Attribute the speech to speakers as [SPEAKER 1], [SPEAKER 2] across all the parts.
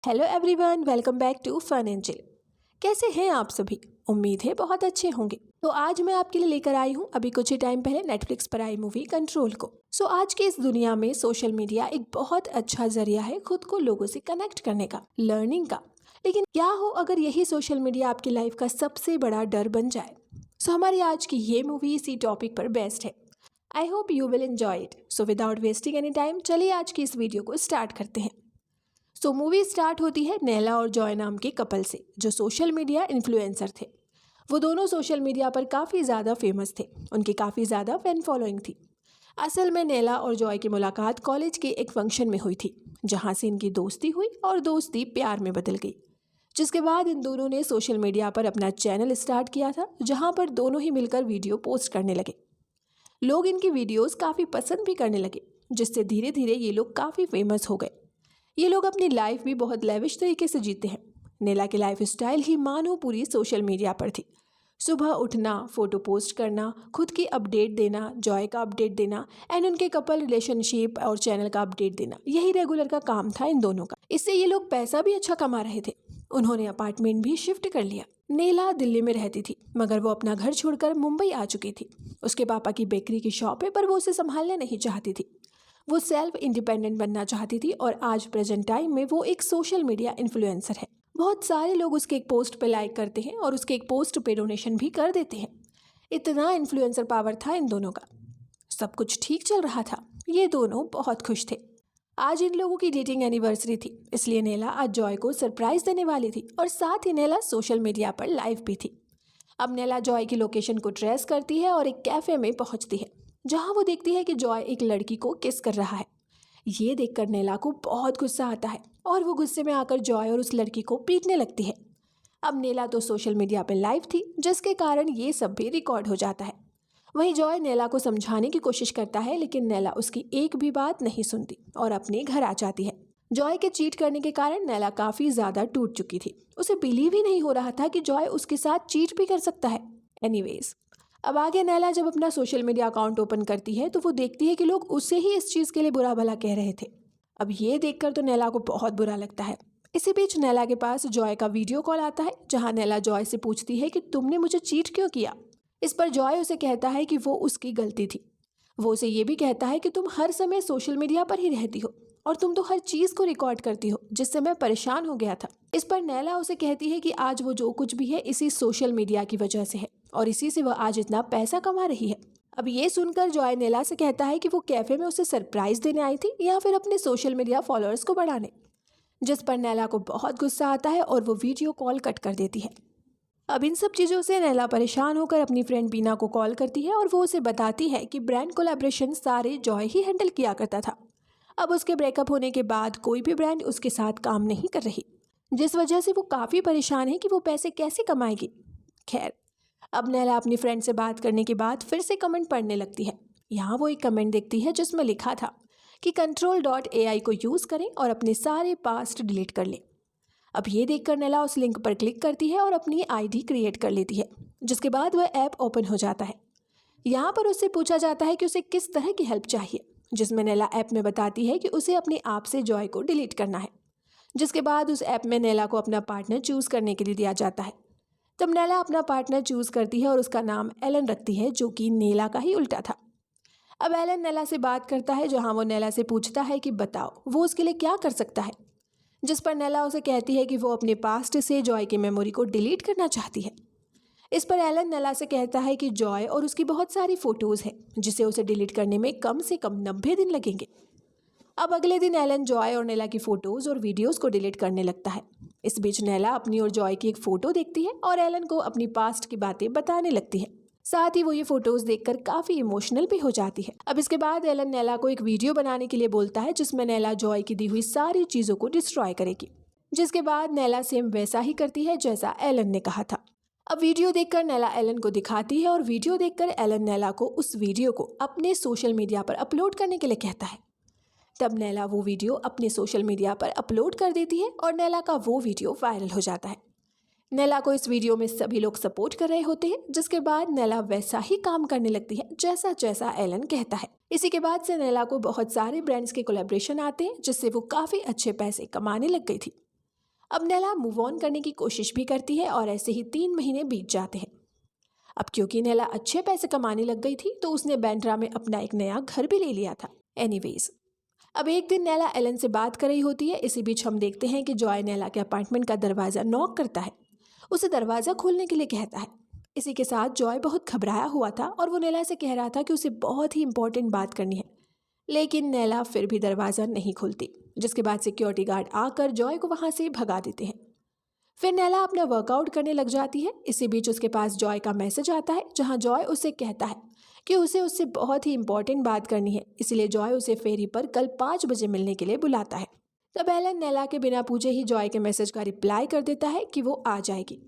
[SPEAKER 1] Hello everyone, welcome back to fun angel. कैसे हैं आप सभी? उम्मीद है बहुत अच्छे होंगे। तो आज मैं आपके लिए लेकर आई हूँ अभी कुछ ही टाइम पहले नेटफ्लिक्स पर आई मूवी कंट्रोल को। आज के इस दुनिया में सोशल मीडिया एक बहुत अच्छा जरिया है खुद को लोगों से कनेक्ट करने का, लर्निंग का। लेकिन क्या हो अगर यही सोशल मीडिया आपकी लाइफ का सबसे बड़ा डर बन जाए? हमारी आज की ये मूवी इसी टॉपिक पर बेस्ड है। I hope you will enjoy it. Without wasting any time चलिए आज की इस वीडियो को स्टार्ट करते हैं। मूवी स्टार्ट होती है नैला और जॉय नाम के कपल से, जो सोशल मीडिया इन्फ्लुएंसर थे। वो दोनों सोशल मीडिया पर काफ़ी ज़्यादा फेमस थे, उनकी काफ़ी ज़्यादा फैन फॉलोइंग थी। असल में नैला और जॉय की मुलाकात कॉलेज के एक फंक्शन में हुई थी, जहाँ से इनकी दोस्ती हुई और दोस्ती प्यार में बदल गई। जिसके बाद इन दोनों ने सोशल मीडिया पर अपना चैनल स्टार्ट किया था, जहाँ पर दोनों ही मिलकर वीडियो पोस्ट करने लगे। लोग इनकी वीडियोज़ काफ़ी पसंद भी करने लगे, जिससे धीरे धीरे ये लोग काफ़ी फेमस हो गए। ये लोग अपनी लाइफ भी बहुत लेविश तरीके से जीते हैं। नैला की लाइफ स्टाइल ही मानो पूरी सोशल मीडिया पर थी। सुबह उठना, फोटो पोस्ट करना, खुद की अपडेट देना, जॉय का अपडेट देना एंड उनके कपल रिलेशनशिप और चैनल का अपडेट देना, यही रेगुलर का काम था इन दोनों का। इससे ये लोग पैसा भी अच्छा कमा रहे थे। उन्होंने अपार्टमेंट भी शिफ्ट कर लिया। नैला दिल्ली में रहती थी, मगर वो अपना घर छोड़कर मुंबई आ चुकी थी। उसके पापा की बेकरी की शॉप है, पर वो उसे संभालना नहीं चाहती थी। वो सेल्फ इंडिपेंडेंट बनना चाहती थी और आज प्रेजेंट टाइम में वो एक सोशल मीडिया इन्फ्लुएंसर है। बहुत सारे लोग उसके एक पोस्ट पे लाइक करते हैं और उसके एक पोस्ट पे डोनेशन भी कर देते हैं। इतना इन्फ्लुएंसर पावर था इन दोनों का। सब कुछ ठीक चल रहा था, ये दोनों बहुत खुश थे। आज इन लोगों की डेटिंग एनिवर्सरी थी, इसलिए नैला आज जॉय को सरप्राइज देने वाली थी और साथ ही नैला सोशल मीडिया पर लाइव भी थी। अब नैला जॉय की लोकेशन को ट्रेस करती है और एक कैफे में पहुंचती है, जहां वो देखती है कि जॉय एक लड़की को किस कर रहा है। ये देखकर नैला को बहुत गुस्सा आता है और वो गुस्से में आकर जॉय और उस लड़की को पीटने लगती है। अब नैला तो सोशल मीडिया पर लाइव थी, जिसके कारण ये सब भी रिकॉर्ड हो जाता है। वहीं जॉय नैला को समझाने की कोशिश करता है, लेकिन नैला उसकी एक भी बात नहीं सुनती और अपने घर आ जाती है। जॉय के चीट करने के कारण नैला काफी ज्यादा टूट चुकी थी। उसे बिलीव ही नहीं हो रहा था कि जॉय उसके साथ चीट भी कर सकता है। एनीवेज, अब आगे नैला जब अपना सोशल मीडिया अकाउंट ओपन करती है तो वो देखती है कि लोग उसे ही इस चीज़ के लिए बुरा भला कह रहे थे। अब ये देखकर तो नैला को बहुत बुरा लगता है। इसी बीच नैला के पास जॉय का वीडियो कॉल आता है, जहां नैला जॉय से पूछती है कि तुमने मुझे चीट क्यों किया। इस पर जॉय उसे कहता है कि वो उसकी गलती थी। वो उसे ये भी कहता है कि तुम हर समय सोशल मीडिया पर ही रहती हो और तुम तो हर चीज़ को रिकॉर्ड करती हो, जिससे मैं परेशान हो गया था। इस पर नैला उसे कहती है कि आज वो जो कुछ भी है इसी सोशल मीडिया की वजह से है और इसी से वह आज इतना पैसा कमा रही है। अब ये सुनकर जॉय नैला से कहता है कि वो कैफे में उसे सरप्राइज देने आई थी या फिर अपने सोशल मीडिया फॉलोअर्स को बढ़ाने, जिस पर नैला को बहुत गुस्सा आता है और वो वीडियो कॉल कट कर देती है। अब इन सब चीज़ों से नैला परेशान होकर अपनी फ्रेंड बीना को कॉल करती है और वो उसे बताती है कि ब्रांड कोलैबोरेशन सारे जॉय ही हैंडल किया करता था। अब उसके ब्रेकअप होने के बाद कोई भी ब्रांड उसके साथ काम नहीं कर रही, जिस वजह से वो काफ़ी परेशान है कि वो पैसे कैसे कमाएगी। खैर, अब नैला अपनी फ्रेंड से बात करने के बाद फिर से कमेंट पढ़ने लगती है। यहाँ वो एक कमेंट देखती है जिसमें लिखा था कि control.ai को यूज़ करें और अपने सारे पास्ट डिलीट कर लें। अब ये देखकर नैला उस लिंक पर क्लिक करती है और अपनी आईडी क्रिएट कर लेती है, जिसके बाद वह ऐप ओपन हो जाता है। यहाँ पर उससे पूछा जाता है कि उसे किस तरह की हेल्प चाहिए, जिसमें नैला ऐप में बताती है कि उसे अपने आप से जॉय को डिलीट करना है। जिसके बाद उस ऐप में नैला को अपना पार्टनर चूज़ करने के लिए दिया जाता है। तब नैला अपना पार्टनर चूज़ करती है और उसका नाम एलन रखती है, जो कि नैला का ही उल्टा था। अब एलन नैला से बात करता है, जहाँ वो नैला से पूछता है कि बताओ वो उसके लिए क्या कर सकता है, जिस पर नैला उसे कहती है कि वो अपने पास्ट से जॉय की मेमोरी को डिलीट करना चाहती है। इस पर एलन नैला से कहता है कि जॉय और उसकी बहुत सारी फोटोज़ हैं, जिसे उसे डिलीट करने में कम से कम 90 दिन लगेंगे। अब अगले दिन एलन जॉय और नैला की फ़ोटोज़ और वीडियोज़ को डिलीट करने लगता है। इस बीच नैला अपनी और जॉय की एक फ़ोटो देखती है और एलन को अपनी पास्ट की बातें बताने लगती है। साथ ही वो ये फोटोज़ देखकर काफ़ी इमोशनल भी हो जाती है। अब इसके बाद एलन नैला को एक वीडियो बनाने के लिए बोलता है, जिसमें नैला जॉय की दी हुई सारी चीज़ों को डिस्ट्रॉय करेगी। जिसके बाद नैला सेम वैसा ही करती है जैसा एलन ने कहा था। अब वीडियो देखकर नैला एलन को दिखाती है और वीडियो देखकर एलन नैला को उस वीडियो को अपने सोशल मीडिया पर अपलोड करने के लिए कहता है। तब नैला वो वीडियो अपने सोशल मीडिया पर अपलोड कर देती है और नैला का वो वीडियो वायरल हो जाता है। नैला को इस वीडियो में सभी लोग सपोर्ट कर रहे होते हैं, जिसके बाद नैला वैसा ही काम करने लगती है जैसा जैसा एलन कहता है। इसी के बाद से नैला को बहुत सारे ब्रांड्स के कोलैबोरेशन आते हैं, जिससे वो काफ़ी अच्छे पैसे कमाने लग गई थी। अब नैला मूव ऑन करने की कोशिश भी करती है और ऐसे ही 3 महीने बीत जाते हैं। अब क्योंकि नैला अच्छे पैसे कमाने लग गई थी तो उसने बैंड्रा में अपना एक नया घर भी ले लिया था। एनीवेज, अब एक दिन नैला एलन से बात कर रही होती है। इसी बीच हम देखते हैं कि जॉय नैला के अपार्टमेंट का दरवाज़ा नॉक करता है, उसे दरवाज़ा खोलने के लिए कहता है। इसी के साथ जॉय बहुत घबराया हुआ था और वो नैला से कह रहा था कि उसे बहुत ही इंपॉर्टेंट बात करनी है, लेकिन नैला फिर भी दरवाज़ा नहीं खोलती, जिसके बाद सिक्योरिटी गार्ड आकर जॉय को वहाँ से भगा देते हैं। फिर नैला अपना वर्कआउट करने लग जाती है। इसी बीच उसके पास जॉय का मैसेज आता है, जहाँ जॉय उसे कहता है कि उसे उससे बहुत ही इंपॉर्टेंट बात करनी है, इसलिए जॉय उसे फेरी पर कल 5 बजे मिलने के लिए बुलाता है। तब एलन नैला के बिना पूछे ही जॉय के मैसेज का रिप्लाई कर देता है कि वो आ जाएगी।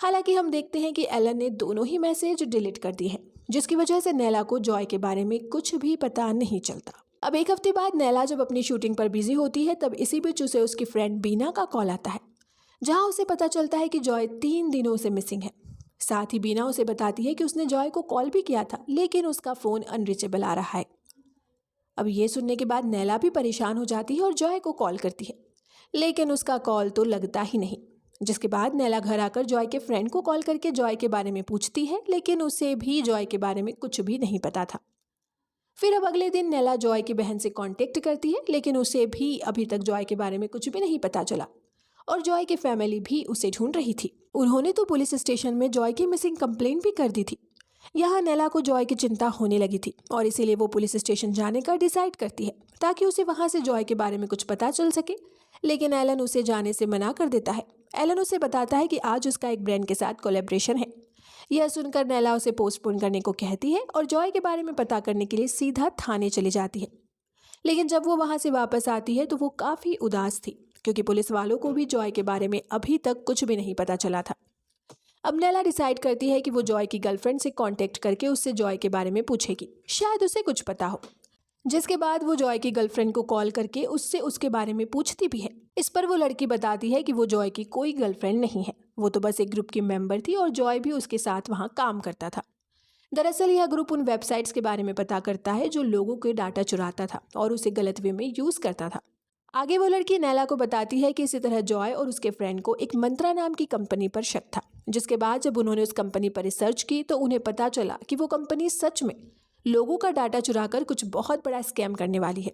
[SPEAKER 1] हालांकि हम देखते हैं कि एलन ने दोनों ही मैसेज डिलीट कर दिए हैं, जिसकी वजह से नैला को जॉय के बारे में कुछ भी पता नहीं चलता। अब एक हफ्ते बाद नैला जब अपनी शूटिंग पर बिजी होती है, तब इसी बीच उसे उसकी फ्रेंड बीना का कॉल आता है, जहां उसे पता चलता है कि जॉय 3 दिनों से मिसिंग है। साथ ही बीना उसे बताती है कि उसने जॉय को कॉल भी किया था, लेकिन उसका फ़ोन अनरीचेबल आ रहा है। अब ये सुनने के बाद नैला भी परेशान हो जाती है और जॉय को कॉल करती है, लेकिन उसका कॉल तो लगता ही नहीं। जिसके बाद नैला घर आकर जॉय के फ्रेंड को कॉल करके जॉय के बारे में पूछती है, लेकिन उसे भी जॉय के बारे में कुछ भी नहीं पता था। फिर अब अगले दिन नैला जॉय की बहन से कांटेक्ट करती है, लेकिन उसे भी अभी तक जॉय के बारे में कुछ भी नहीं पता चला और जॉय की फैमिली भी उसे ढूंढ रही थी। उन्होंने तो पुलिस स्टेशन में जॉय की मिसिंग कंप्लेंट भी कर दी थी। यहाँ नैला को जॉय की चिंता होने लगी थी और इसीलिए वो पुलिस स्टेशन जाने का डिसाइड करती है, ताकि उसे वहाँ से जॉय के बारे में कुछ पता चल सके। लेकिन एलन उसे जाने से मना कर देता है। एलन उसे बताता है कि आज उसका एक ब्रांड के साथ कोलैबोरेशन है। यह सुनकर नैला उसे पोस्टपोन करने को कहती है और जॉय के बारे में पता करने के लिए सीधा थाने चली जाती है। लेकिन जब वो वहाँ से वापस आती है तो वो काफ़ी उदास थी, क्योंकि पुलिस वालों को भी जॉय के बारे में अभी तक कुछ भी नहीं पता चला था। अब नैला डिसाइड करती है कि वो जॉय की गर्लफ्रेंड से कांटेक्ट करके उससे जॉय के बारे में पूछेगी, शायद उसे कुछ पता हो। जिसके बाद वो जॉय की गर्लफ्रेंड को कॉल करके उससे उसके बारे में पूछती भी है। इस पर वो लड़की बताती है कि वो जॉय की कोई गर्लफ्रेंड नहीं है, वो तो बस एक ग्रुप की मेंबर थी और जॉय भी उसके साथ वहाँ काम करता था। दरअसल यह ग्रुप उन वेबसाइट्स के बारे में पता करता है जो लोगों के डाटा चुराता था और उसे गलत वे में यूज़ करता था। आगे वो लड़की नैला को बताती है कि इसी तरह जॉय और उसके फ्रेंड को एक मंत्रा नाम की कंपनी पर शक था। जिसके बाद जब उन्होंने उस कंपनी पर रिसर्च की तो उन्हें पता चला कि वो कंपनी सच में लोगों का डाटा चुराकर कुछ बहुत बड़ा स्कैम करने वाली है।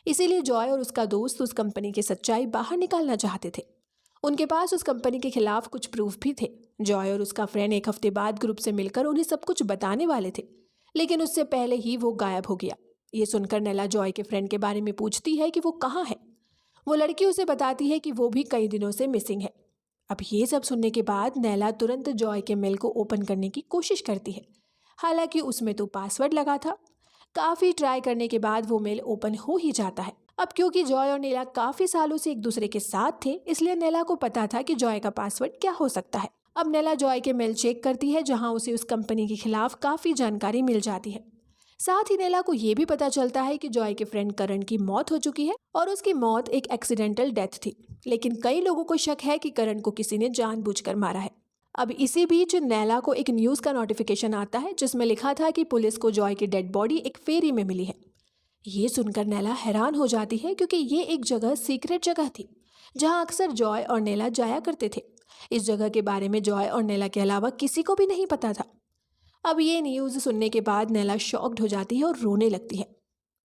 [SPEAKER 1] इसीलिए जॉय और उसका दोस्त उस कंपनी की सच्चाई बाहर निकालना चाहते थे। उनके पास उस कंपनी के खिलाफ कुछ प्रूफ भी थे। जॉय और उसका फ्रेंड एक हफ्ते बाद ग्रुप से मिलकर उन्हें सब कुछ बताने वाले थे, लेकिन उससे पहले ही वो गायब हो गया। ये सुनकर नैला जॉय के फ्रेंड के बारे में पूछती है कि वो कहाँ है। वो लड़की उसे बताती है कि वो भी कई दिनों से मिसिंग है। अब ये सब सुनने के बाद नैला तुरंत जॉय के मेल को ओपन करने की कोशिश करती है, हालांकि उसमें तो पासवर्ड लगा था। काफ़ी ट्राई करने के बाद वो मेल ओपन हो ही जाता है। अब क्योंकि जॉय और नैला काफ़ी सालों से एक दूसरे के साथ थे, इसलिए नैला को पता था कि जॉय का पासवर्ड क्या हो सकता है। अब नैला जॉय के मेल चेक करती है, जहां उसे उस कंपनी के खिलाफ काफ़ी जानकारी मिल जाती है। साथ ही नैला को ये भी पता चलता है कि जॉय के फ्रेंड करण की मौत हो चुकी है और उसकी मौत एक एक्सीडेंटल डेथ थी, लेकिन कई लोगों को शक है कि करण को किसी ने जानबूझकर मारा है। अब इसी बीच नैला को एक न्यूज़ का नोटिफिकेशन आता है, जिसमें लिखा था कि पुलिस को जॉय की डेड बॉडी एक फेरी में मिली है। ये सुनकर नैला हैरान हो जाती है, क्योंकि ये एक जगह सीक्रेट जगह थी जहां अक्सर जॉय और नैला जाया करते थे। इस जगह के बारे में जॉय और नैला के अलावा किसी को भी नहीं पता था। अब ये न्यूज़ सुनने के बाद नैला शॉक्ड हो जाती है और रोने लगती है।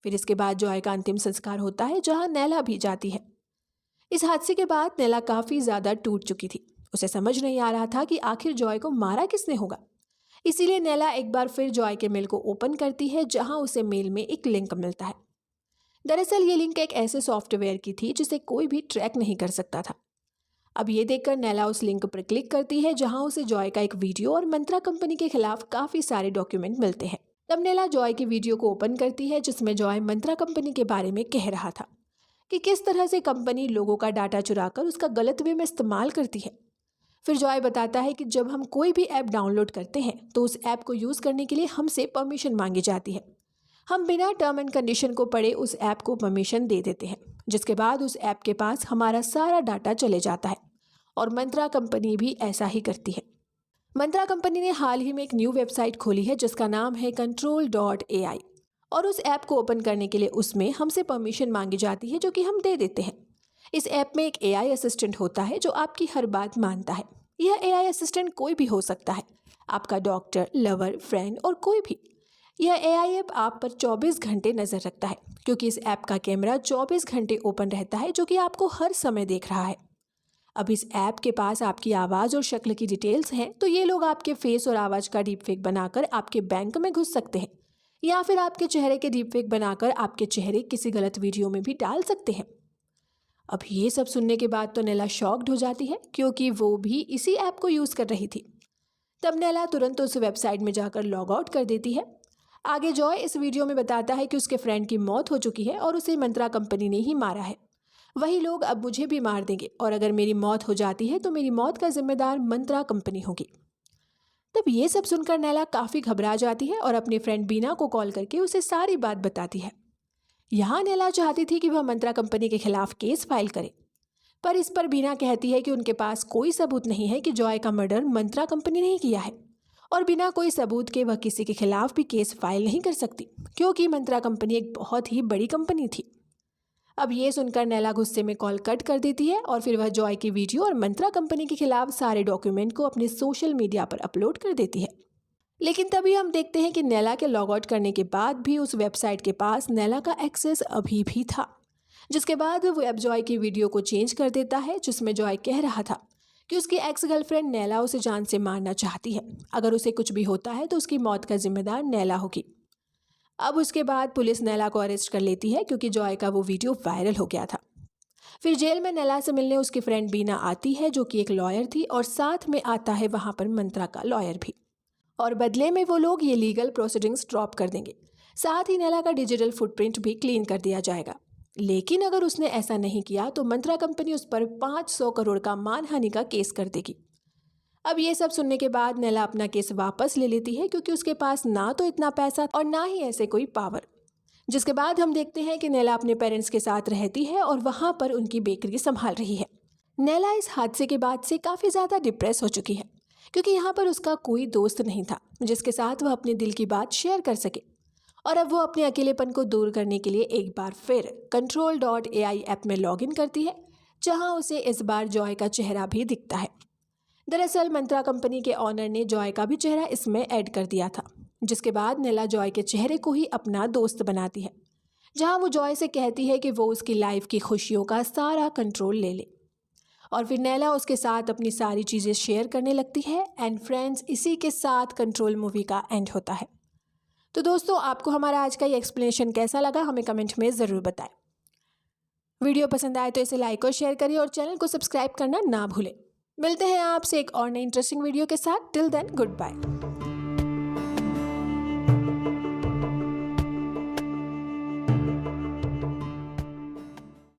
[SPEAKER 1] फिर इसके बाद जॉय का अंतिम संस्कार होता है, जहां नैला भी जाती है। इस हादसे के बाद नैला काफ़ी ज़्यादा टूट चुकी थी। उसे समझ नहीं आ रहा था कि आखिर जॉय को मारा किसने होगा। इसीलिए नैला एक बार फिर जॉय के मेल को ओपन करती है, जहां उसे मेल में एक लिंक मिलता है। दरअसल ये लिंक एक ऐसे सॉफ्टवेयर की थी जिसे कोई भी ट्रैक नहीं कर सकता था। अब ये देखकर नैला उस लिंक पर क्लिक करती है, जहां उसे जॉय का एक वीडियो और मंत्रा कंपनी के खिलाफ काफ़ी सारे डॉक्यूमेंट मिलते हैं। तब नैला जॉय की वीडियो को ओपन करती है, जिसमें जॉय मंत्रा कंपनी के बारे में कह रहा था कि किस तरह से कंपनी लोगों का डाटा चुराकर उसका गलत वे में इस्तेमाल करती है। फिर जॉय बताता है कि जब हम कोई भी ऐप डाउनलोड करते हैं तो उस ऐप को यूज़ करने के लिए हमसे परमिशन मांगी जाती है। हम बिना टर्म एंड कंडीशन को पढ़े उस ऐप को परमिशन दे देते हैं, जिसके बाद उस ऐप के पास हमारा सारा डाटा चले जाता है। और मंत्रा कंपनी भी ऐसा ही करती है। मंत्रा कंपनी ने हाल ही में एक न्यू वेबसाइट खोली है, जिसका नाम है control.ai, और उस ऐप को ओपन करने के लिए उसमें हमसे परमिशन मांगी जाती है, जो कि हम दे देते हैं। इस ऐप में एक एआई असिस्टेंट होता है जो आपकी हर बात मानता है। यह एआई असिस्टेंट कोई भी हो सकता है, आपका डॉक्टर, लवर, फ्रेंड और कोई भी। यह एआई ऐप आप पर 24 घंटे नज़र रखता है, क्योंकि इस ऐप का कैमरा 24 घंटे ओपन रहता है, जो कि आपको हर समय देख रहा है। अब इस ऐप के पास आपकी आवाज़ और शक्ल की डिटेल्स हैं, तो ये लोग आपके फेस और आवाज़ का डीप फेक बनाकर आपके बैंक में घुस सकते हैं, या फिर आपके चेहरे के डीप फेक बनाकर आपके चेहरे किसी गलत वीडियो में भी डाल सकते हैं। अब ये सब सुनने के बाद तो नैला शॉक्ड हो जाती है, क्योंकि वो भी इसी ऐप को यूज़ कर रही थी। तब नैला तुरंत उस वेबसाइट में जाकर लॉग आउट कर देती है। आगे जॉय इस वीडियो में बताता है कि उसके फ्रेंड की मौत हो चुकी है और उसे मंत्रा कंपनी ने ही मारा है। वही लोग अब मुझे भी मार देंगे, और अगर मेरी मौत हो जाती है तो मेरी मौत का जिम्मेदार मंत्रा कंपनी होगी। तब ये सब सुनकर नैला काफ़ी घबरा जाती है और अपनी फ्रेंड बीना को कॉल करके उसे सारी बात बताती है। यहाँ नैला चाहती थी कि वह मंत्रा कंपनी के खिलाफ केस फाइल करे, पर इस पर बीना कहती है कि उनके पास कोई सबूत नहीं है कि जॉय का मर्डर मंत्रा कंपनी ने ही किया है, और बिना कोई सबूत के वह किसी के खिलाफ भी केस फाइल नहीं कर सकती, क्योंकि मंत्रा कंपनी एक बहुत ही बड़ी कंपनी थी। अब ये सुनकर नैला गुस्से में कॉल कट कर देती है और फिर वह जॉय की वीडियो और मंत्रा कंपनी के खिलाफ सारे डॉक्यूमेंट को अपने सोशल मीडिया पर अपलोड कर देती है। लेकिन तभी हम देखते हैं कि नैला के लॉग आउट करने के बाद भी उस वेबसाइट के पास नैला का एक्सेस अभी भी था, जिसके बाद वो अब जॉय की वीडियो को चेंज कर देता है, जिसमें जॉय कह रहा था कि उसकी एक्स गर्लफ्रेंड नैला उसे जान से मारना चाहती है। अगर उसे कुछ भी होता है तो उसकी मौत का जिम्मेदार नैला होगी। अब उसके बाद पुलिस नैला को अरेस्ट कर लेती है, क्योंकि जॉय का वो वीडियो वायरल हो गया था। फिर जेल में नैला से मिलने उसकी फ्रेंड बीना आती है, जो कि एक लॉयर थी, और साथ में आता है वहाँ पर मंत्रा का लॉयर भी, और बदले में वो लोग ये लीगल प्रोसीडिंग्स ड्रॉप कर देंगे। साथ ही नैला का डिजिटल फुटप्रिंट भी क्लीन कर दिया जाएगा। लेकिन अगर उसने ऐसा नहीं किया तो मंत्रा कंपनी उस पर 500 करोड़ का मानहानि का केस कर देगी। अब ये सब सुनने के बाद नैला अपना केस वापस ले लेती है, क्योंकि उसके पास ना तो इतना पैसा और ना ही ऐसे कोई पावर। जिसके बाद हम देखते हैं कि नैला अपने पेरेंट्स के साथ रहती है और वहाँ पर उनकी बेकरी संभाल रही है। नैला इस हादसे के बाद से काफ़ी ज़्यादा डिप्रेस हो चुकी है, क्योंकि यहाँ पर उसका कोई दोस्त नहीं था जिसके साथ वह अपने दिल की बात शेयर कर सके। और अब वो अपने अकेलेपन को दूर करने के लिए एक बार फिर control.ai ऐप में लॉगिन करती है, जहाँ उसे इस बार जॉय का चेहरा भी दिखता है। दरअसल मंत्रा कंपनी के ऑनर ने जॉय का भी चेहरा इसमें ऐड कर दिया था, जिसके बाद नैला जॉय के चेहरे को ही अपना दोस्त बनाती है, जहां वो जॉय से कहती है कि वो उसकी लाइफ की खुशियों का सारा कंट्रोल ले ले। और फिर नैला उसके साथ अपनी सारी चीज़ें शेयर करने लगती है। एंड फ्रेंड्स, इसी के साथ कंट्रोल मूवी का एंड होता है। तो दोस्तों, आपको हमारा आज का ये एक्सप्लेनेशन कैसा लगा हमें कमेंट में ज़रूर बताएं। वीडियो पसंद आए तो इसे लाइक और शेयर करिए और चैनल को सब्सक्राइब करना ना भूलें। मिलते हैं आपसे एक और नई इंटरेस्टिंग वीडियो के साथ। Till then, good bye.